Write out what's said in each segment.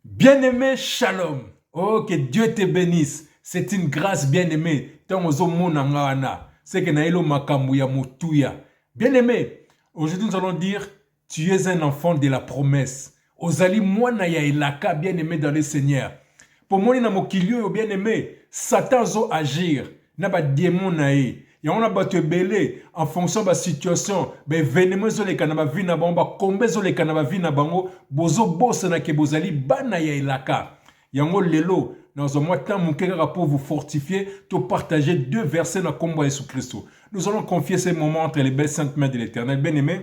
Bien-aimé, shalom. Oh, que Dieu te bénisse. C'est une grâce bien-aimée. C'est que naïlo makambuya mutuya. Bien-aimé, aujourd'hui nous allons dire, tu es un enfant de la promesse. Ozali mwana ya ilaka, bien-aimé dans le Seigneur. Pour moi, na mokilio, bien-aimé, Satan zo agir. Na ba démon naï. Ya on a battu belé en fonction de la situation, ben événement zo le kanaba vi na bango, ba kombe zo le kanaba vi na bango, bozo bossa na ke bozali bana ya ilaka. Yango lelo, dans un mois de temps, mon cœur pour vous fortifier, to partager deux versets dans le combat de Jésus-Christ. Nous allons confier ces moments entre les belles saintes mains de l'Éternel. Bien-aimé,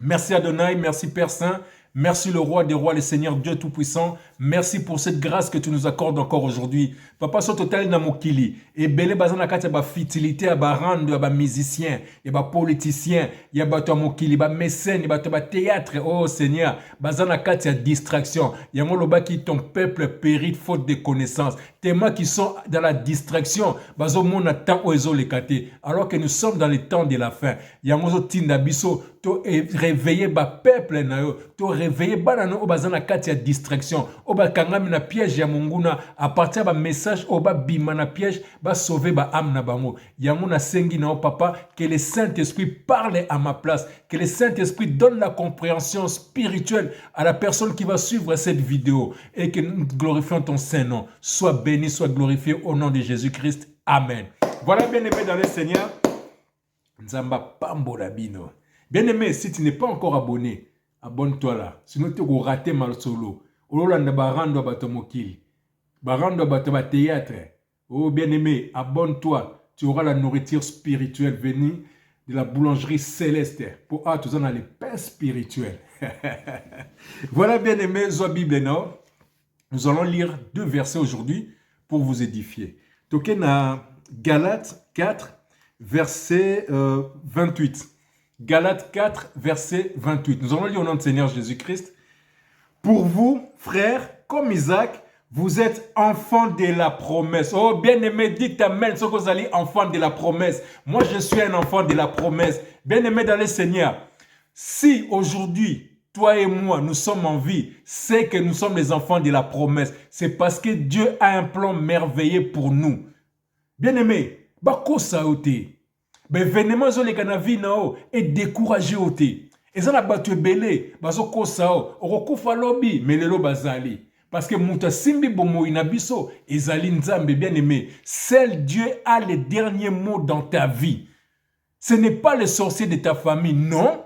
merci Adonai, merci Père Saint, merci le roi des rois, le Seigneur Dieu Tout-Puissant. Merci pour cette grâce que tu nous accordes encore aujourd'hui. Papa, so total na mokili. Et belé bazana kati ba fitilité, ba rando, ba musicien, et ba politicien, ya ba to mokili, ba mécène, ba to ba théâtre. Oh Seigneur, bazana kati ya distraction. Ya moloba qui ton peuple périt faute de connaissances. Témoins qui sont dans la distraction, bazo mona temps oezo le kate. Alors que nous sommes dans les temps de la fin. Ya mozo tinda biso, to réveiller ba peuple na yo, to réveiller ba na no bazana kati ya distraction. Oba kangami na piège ya munguna à partir ba message oba bima na piège ba sauver ba âme na bango. Yango na sengi na papa que le Saint-Esprit parle à ma place, que le Saint-Esprit donne la compréhension spirituelle à la personne qui va suivre cette vidéo et que nous glorifions ton Saint-Nom. Sois béni, sois glorifié au nom de Jésus-Christ. Amen. Voilà, bien-aimé dans le Seigneur. Nzamba pambola bino. Bien-aimé, si tu n'es pas encore abonné, abonne-toi là. Sinon tu vas rater mal solo. Olanda barando bato mokili. Barando bato ba théâtre. Oh bien-aimé, abonne-toi. Tu auras la nourriture spirituelle venue de la boulangerie céleste. Pour tous en les pains spirituels. Voilà bien-aimé, Zoa Bible non. Nous allons lire deux versets aujourd'hui pour vous édifier. Tokena Galates 4, verset 28. Galates 4, verset 28. Nous allons lire au nom de Seigneur Jésus-Christ. Pour vous, frères, comme Isaac, vous êtes enfants de la promesse. Oh, bien-aimé, dites Amen, ce que vous allez enfants de la promesse. Moi, je suis un enfant de la promesse. Bien-aimé dans le Seigneur, si aujourd'hui, toi et moi, nous sommes en vie, c'est que nous sommes les enfants de la promesse. C'est parce que Dieu a un plan merveilleux pour nous. Bien-aimé, bako saoté. Ben, venez-moi sur les canavis nao et découragez oté. Et ça n'a pas tué belé, baso ko sao, orokufa lobi, mais le lo bazali. Parce que muta simbi bomo inabiso, ezali nzambe bien-aimé. Seul Dieu a les derniers mots dans ta vie. Ce n'est pas le sorcier de ta famille, non.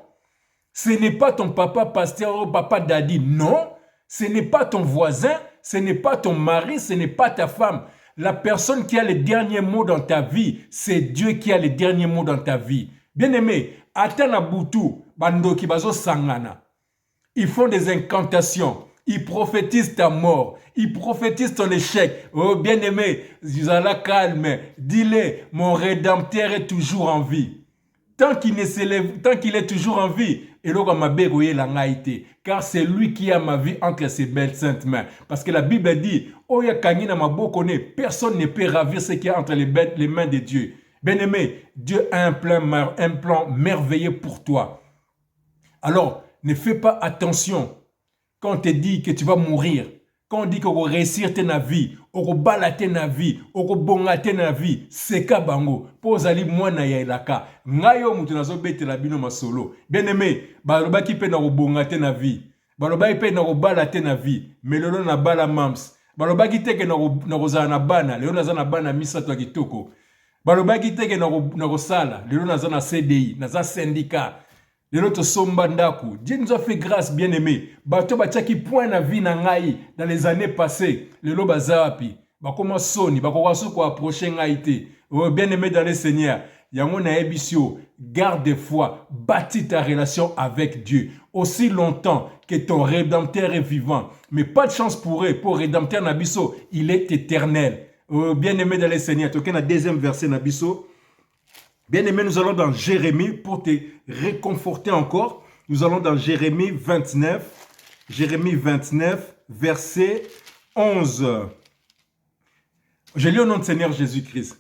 Ce n'est pas ton papa pasteur ou papa daddy, non. Ce n'est pas ton voisin, ce n'est pas ton mari, ce n'est pas ta femme. La personne qui a les derniers mots dans ta vie, c'est Dieu qui a les derniers mots dans ta vie. Bien-aimé, atana butu, bandoki bazo sangana. Ils font des incantations. Ils prophétisent ta mort. Ils prophétisent ton échec. Oh, bien-aimé, Zala calme. Dis-le, mon rédempteur est toujours en vie. Tant qu'il est toujours en vie, car c'est lui qui a ma vie entre ses belles saintes mains. Parce que la Bible dit, personne ne peut ravir ce qui est entre les mains de Dieu. Bien-aimé, Dieu a un plan merveilleux pour toi. Alors, ne fais pas attention quand on te dit que tu vas mourir. Quand on dit qu'on va réussir ta vie, on va balater ta vie, on va bongater ta vie, c'est ka bango. Pose ali mwana ya ilaka. Ngayo mutu nazo bete la bino masolo. Bien aimé, baloba ki pe na bongater ta vie. Baloba ki pe na balater ta vie. Mais lelo na bala mams. Baloba ki teke na rozana na bana, lelo na zana bana misato kitoko. Baloba ki teke na sala, lelo na zana CDI, na za syndicat. Lelo to somba ndaku. Dieu nous a fait grâce, bien-aimé. Bato batiaki point na vie na ngai dans les années passées. Lelo bazapi. Bakoma soni, bakoma soko approcher ngai te. Oh, bien-aimé dans le Seigneur. Yango na ebisio, garde foi, bâtis ta relation avec Dieu. Aussi longtemps que ton rédempteur est vivant. Mais pas de chance pour eux, pour rédempteur nabiso, il est éternel. Oh, bien-aimé dans le Seigneur. Toké na deuxième verset nabiso. Bien-aimé, nous allons dans Jérémie pour te réconforter encore. Nous allons dans Jérémie 29, verset 11. Je lis au nom de Seigneur Jésus-Christ.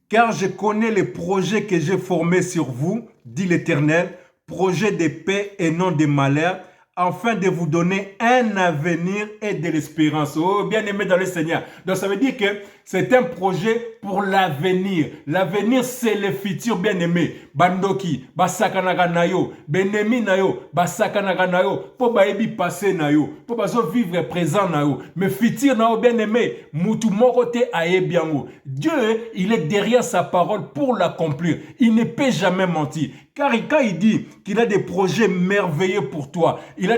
Car je connais les projets que j'ai formés sur vous, dit l'Éternel, projets de paix et non de malheur, afin de vous donner un avenir et de l'espérance. Oh, bien aimé dans le Seigneur. Donc ça veut dire que c'est un projet pour l'avenir. L'avenir, c'est le futur, bien aimé. Bandoki, basakanaga nayo, benemi nayo, basakanaga nayo, pour baebi passé nayo, pour baso vivre présent nayo. Mais futur nayo, bien aimé, mutu morote aebiango. Dieu, il est derrière sa parole pour l'accomplir. Il ne peut jamais mentir. Car quand il dit qu'il a des projets merveilleux pour toi, il a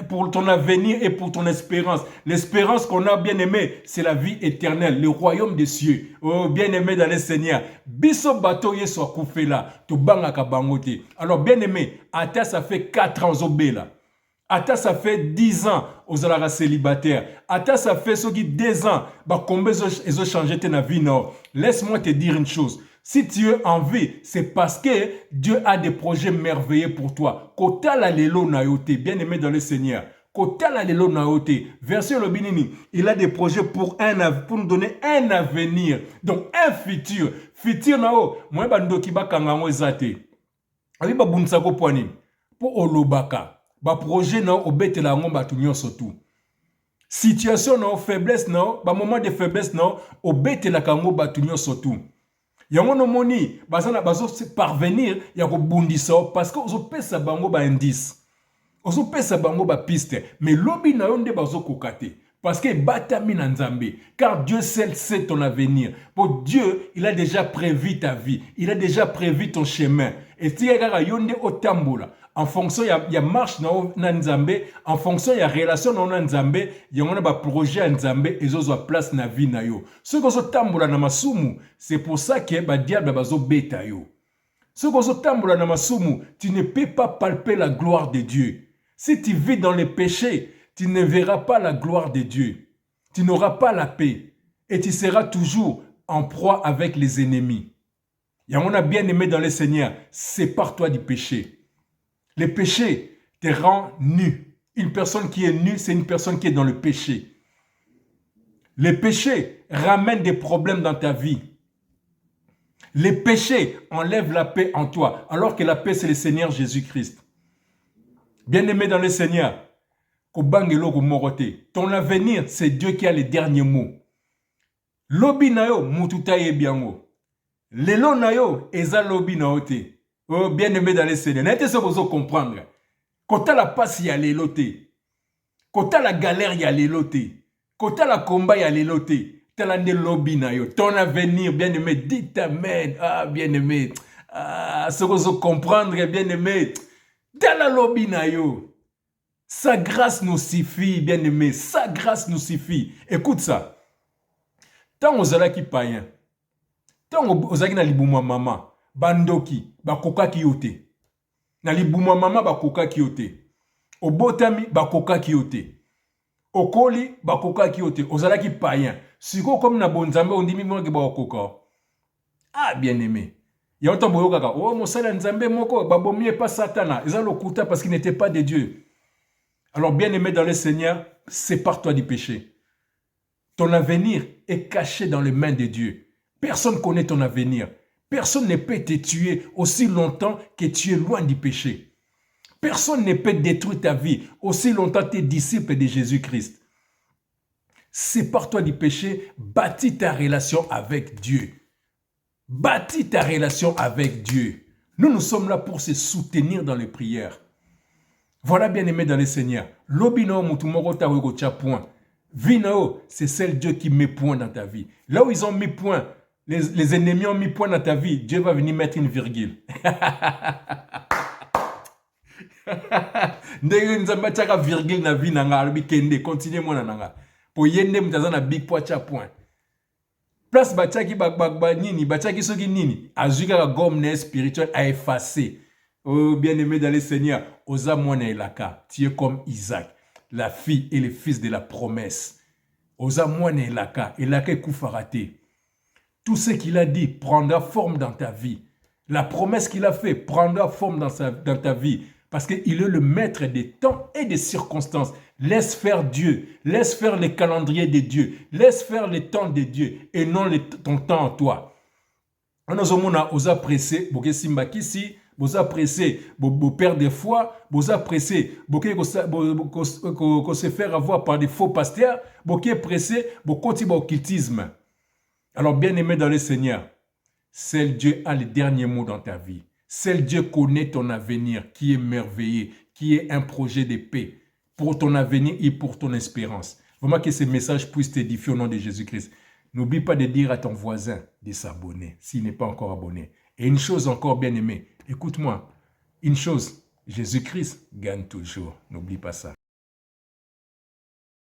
pour ton avenir et pour ton espérance. L'espérance qu'on a, bien aimé, c'est la vie éternelle, le royaume des cieux. Oh, bien aimé dans le Seigneur. Biso bateau yeso akufela, to bangaka bangote. Alors, bien aimé, ata ça fait 4 ans là. Ata ça fait 10 ans aux alara célibataires. Ata ça fait ce qui 2 ans, bah combien ils ont changé ta vie non. Laisse-moi te dire une chose. Si tu es en vie, c'est parce que Dieu a des projets merveilleux pour toi. Kota la lelo nayote, bien aimé dans le Seigneur. Kota la lelo nayote, verset le binini, il a des projets pour nous donner un avenir. Donc un futur. Futur nao, moi bandoki ba kangango ezate. Abi ba bunsako poani. Pour olobaka. Ba projet nao obete la ngomba tunyo sotu. Situation nao, faiblesse nao, ba moment de faiblesse nao, obete la kango batunyo sotu. Yango no moni bazana bazo parvenir ya ko bundisa parce que ozo pesa bango ba indice. Ozo pesa bango ba piste mais lobi na yonde bazo kokate parce que batami na nzambe car Dieu seul sait ton avenir. Pour Dieu, il a déjà prévu ta vie, il a déjà prévu ton chemin. Et si kaka yonde otambola en fonction ya marche na nzambe, en fonction ya relation na nzambe, yangona ba projet nzambe ezozo place na vie na yo. Ce que zo tambola na masumu, c'est pour ça que ba diable bazo beta yo. Ce que zo tambola na masumu, tu ne peux pas palper la gloire de Dieu. Si tu vis dans les péchés, tu ne verras pas la gloire de Dieu. Tu n'auras pas la paix et tu seras toujours en proie avec les ennemis. Yangona bien aimé dans le Seigneur, sépare-toi du péché. Le péché te rend nu. Une personne qui est nue, c'est une personne qui est dans le péché. Le péché ramène des problèmes dans ta vie. Le péché enlève la paix en toi, alors que la paix, c'est le Seigneur Jésus-Christ. Bien-aimé dans le Seigneur, ton avenir, c'est Dieu qui a les derniers mots. Lobi nayo mututa yebiango. Lelo nayo eza lobi naote. Oh, bien-aimé dans les Seigneur, n'était ce que vous comprendre. Quand la passe, il y a les lotés. Quand la galère, il y a les lotés. Quand la combat, il y a les lotés. T'as lobby na yo. Ton avenir, bien-aimé, dites amen. Ah, bien-aimé. Ah, ce que vous comprendre, bien-aimé. T'as la lobby na yo. Sa grâce nous suffit, bien-aimé. Sa grâce nous suffit. Écoute ça. Tant aux ala qui païen. Tant aux ala qui na libouma maman. Bandoki, bakoka kiyote. Na libuma mama bakoka kiyote. Obotami bakoka kiyote. Okoli bakoka kiyote. Ozalaki païen. Siko comme na bonzambe on dit mi monaki bakoka. Ah bien aimé. Il y a autant boyo kaka. Oh mosala nzambe moko babomie pas satana. Ils ont l'okuta parce qu'il n'était pas de Dieu. Alors bien aimé dans le Seigneur, sépare-toi du péché. Ton avenir est caché dans les mains de Dieu. Personne ne connaît ton avenir. Personne ne peut te tuer aussi longtemps que tu es loin du péché. Personne ne peut détruire ta vie aussi longtemps que tu es disciple de Jésus-Christ. Sépare-toi du péché, bâtis ta relation avec Dieu. Bâtis ta relation avec Dieu. Nous sommes là pour se soutenir dans les prières. Voilà bien aimé dans le Seigneur. Lobino mutumoro tawego point. Vinao, c'est celle Dieu qui met point dans ta vie. Là où ils ont mis point, les ennemis ont mis point dans ta vie, Dieu va venir mettre une virgule. Ndenge nzamba tchaka virgule na vie nanga albi kende continue mona nanga. Po yende mutaza na big point point. Place bachaki ba nini, bachaki soki nini, azuka ka gomme spirituel a effacé. Oh bien-aimé dans le Seigneur, osa mwana elaka, tu es comme Isaac, la fille et le fils de la promesse. Osa mwana elaka, elaka kufarate. Tout ce qu'il a dit prendra forme dans ta vie. La promesse qu'il a fait prendra forme dans ta vie. Parce qu'il est le maître des temps et des circonstances. Laisse faire Dieu. Laisse faire le calendrier de Dieu. Laisse faire le temps de Dieu et non ton temps en toi. On a osa pressé, boke simba kisi, vous pressé, vous perdre des foi, vous pressé, vous se faire avoir par des faux pasteurs, vous pressé, vous continuez au occultisme. Alors, bien-aimé dans le Seigneur, seul Dieu a le dernier mot dans ta vie. Seul Dieu connaît ton avenir, qui est merveilleux, qui est un projet de paix pour ton avenir et pour ton espérance. Vraiment que ce message puisse t'édifier au nom de Jésus-Christ. N'oublie pas de dire à ton voisin de s'abonner s'il n'est pas encore abonné. Et une chose encore, bien-aimé, écoute-moi, une chose, Jésus-Christ gagne toujours. N'oublie pas ça.